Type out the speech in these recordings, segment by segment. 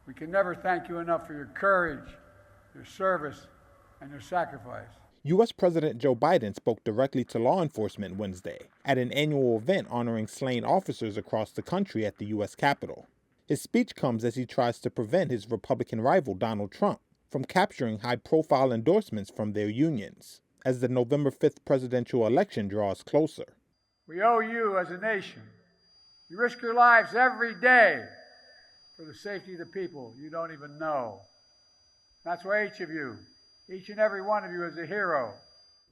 We can never thank you enough for your courage, your service, and your sacrifice. U.S. President Joe Biden spoke directly to law enforcement Wednesday at an annual event honoring slain officers across the country at the U.S. Capitol. His speech comes as he tries to prevent his Republican rival Donald Trump from capturing high-profile endorsements from their unions as the November 5th presidential election draws closer. We owe you as a nation. You risk your lives every day for the safety of the people you don't even know. That's why each and every one of you is a hero.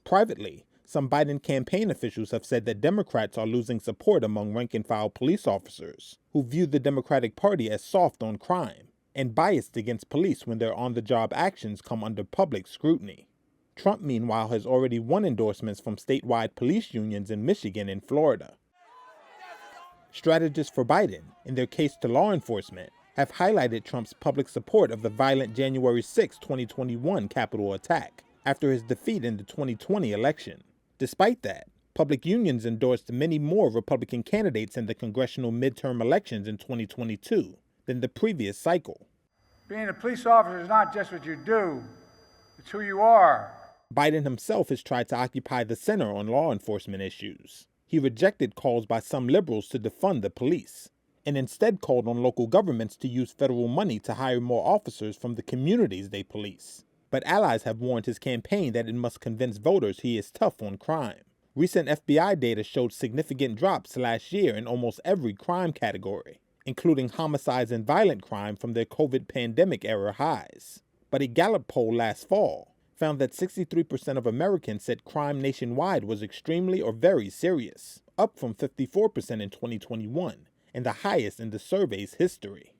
Privately, some Biden campaign officials have said that Democrats are losing support among rank-and-file police officers who view the Democratic Party as soft on crime and biased against police when their on-the-job actions come under public scrutiny. Trump, meanwhile, has already won endorsements from statewide police unions in Michigan and Florida. Strategists for Biden, in their case to law enforcement, have highlighted Trump's public support of the violent January 6, 2021 Capitol attack after his defeat in the 2020 election. Despite that, public unions endorsed many more Republican candidates in the congressional midterm elections in 2022 than the previous cycle. Being a police officer is not just what you do, it's who you are. Biden himself has tried to occupy the center on law enforcement issues. He rejected calls by some liberals to defund the police, and instead called on local governments to use federal money to hire more officers from the communities they police. But allies have warned his campaign that it must convince voters he is tough on crime. Recent FBI data showed significant drops last year in almost every crime category, including homicides and violent crime from their COVID pandemic-era highs. But a Gallup poll last fall found that 63% of Americans said crime nationwide was extremely or very serious, up from 54% in 2021, and the highest in the survey's history.